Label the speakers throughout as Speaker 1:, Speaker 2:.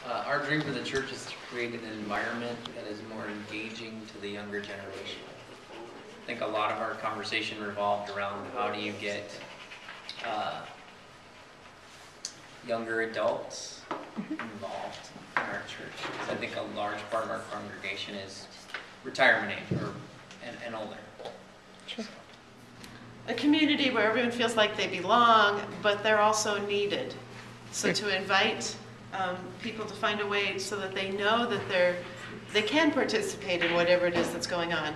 Speaker 1: Our dream for the church is to create an environment that is more engaging to the younger generation. I think a lot of our conversation revolved around how do you get younger adults involved in our church. Because I think a large part of our congregation is retirement age and older.
Speaker 2: Sure.
Speaker 3: A community where everyone feels like they belong, but they're also needed. So to invite people to find a way so that they know that they can participate in whatever it is that's going on,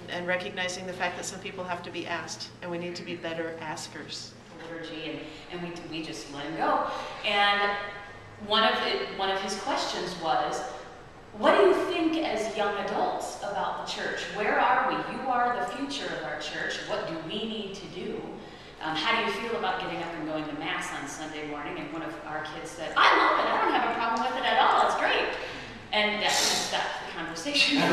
Speaker 3: and recognizing the fact that some people have to be asked, and we need to be better askers.
Speaker 4: Liturgy, and we just let him go. And one of his questions was, what do you think as young adults about the church? Where are we? You are the future of our church. What do we need to do? How do you feel about getting up and going to Mass on Sunday morning? And one of our kids said, I love it. I don't have a problem with it at all. It's great. And that stopped the conversation. Wow.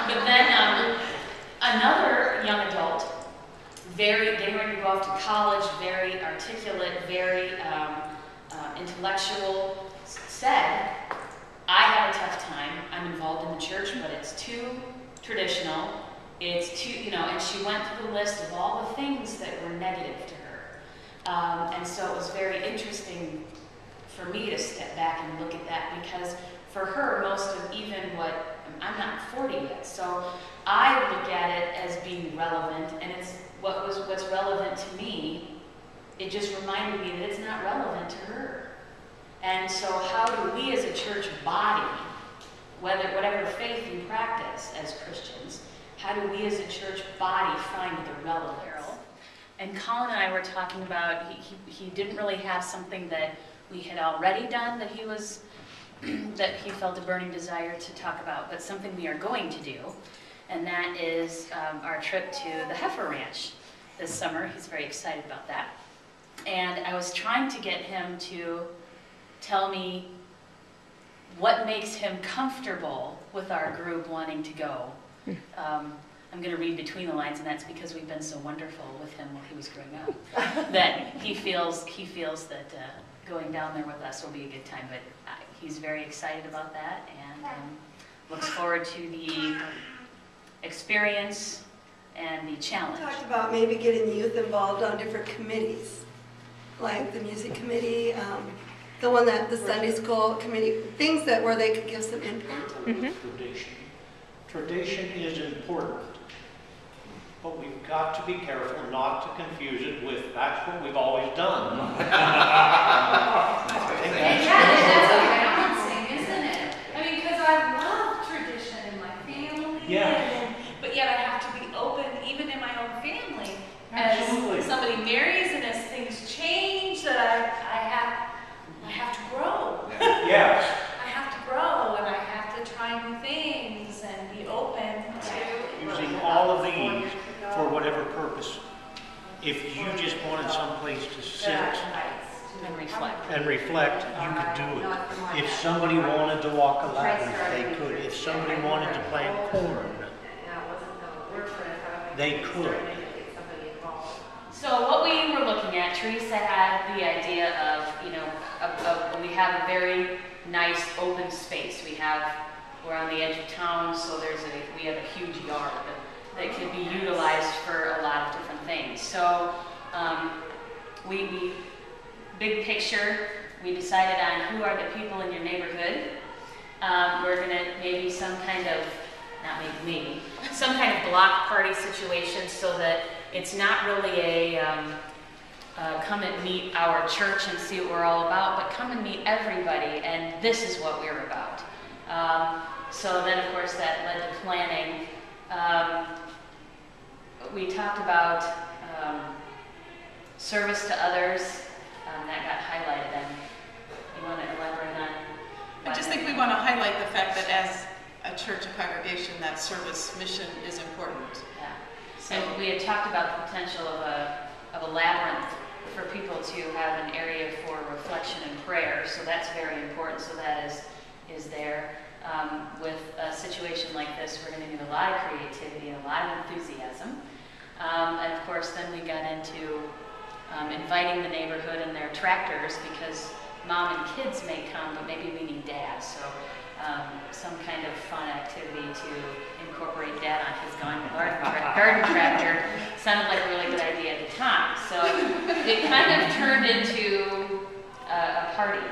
Speaker 4: But then another young adult, getting ready to go off to college, very articulate, very intellectual, said, I have a tough time. I'm involved in the church, but it's too traditional. It's too, and she went through the list of all the things that were negative to her. And so it was very interesting for me to step back and look at that, because for her, most of I'm not 40 yet, so I look at it as being relevant, and it's what's relevant to me. It just reminded me that it's not relevant to her. And so how do we as a church body, whatever faith you practice as Christians, how do we as a church body find the relevance? And Colin and I were talking about, he didn't really have something that we had already done that that he felt a burning desire to talk about, but something we are going to do, and that is our trip to the Heifer Ranch this summer. He's very excited about that. And I was trying to get him to tell me what makes him comfortable with our group wanting to go. I'm going to read between the lines, and that's because we've been so wonderful with him while he was growing up, that he feels that going down there with us will be a good time. But he's very excited about that, and looks forward to the experience and the challenge.
Speaker 5: We talked about maybe getting youth involved on different committees, like the music committee, the Sunday school committee, things where they could give some input.
Speaker 6: Tradition is important, but we've got to be careful not to confuse it with that's what we've always done.
Speaker 7: That's a balancing, isn't it? I mean, because I love tradition in my family,
Speaker 6: yeah.
Speaker 7: But yet I have to be open, even in my own family,
Speaker 6: Absolutely.
Speaker 7: as somebody marries and as things change, that I have to grow.
Speaker 6: Yeah.
Speaker 7: I have to grow, and I have to try new things and be open to
Speaker 6: Using all of these for whatever purpose. If you just wanted someplace to sit and reflect, you could do it. If somebody wanted to walk a ladder, they could. If somebody wanted to plant corn, they could.
Speaker 4: So what we were looking at, Teresa had the idea of we have a very nice open space. We're on the edge of town, so we have a huge yard that can be utilized for a lot of different things. So we big picture, we decided on who are the people in your neighborhood. We're gonna maybe some kind of block party situation, so that it's not really a come and meet our church and see what we're all about, but come and meet everybody, and this is what we're about. So then, of course, that led to planning. We talked about service to others. That got highlighted. And you want to elaborate on?
Speaker 3: I just think we want to highlight the fact that as a church, a congregation, that service mission is important.
Speaker 4: Yeah. So we had talked about the potential of a labyrinth for people to have an area for reflection and prayer. So that's very important. So that is there. With a situation like this, we're going to need a lot of creativity and a lot of enthusiasm. And of course, then we got into inviting the neighborhood and their tractors, because mom and kids may come, but maybe we need dad. So some kind of fun activity to incorporate dad on his garden tractor sounded like a really good idea at the time. So it kind of turned into a party.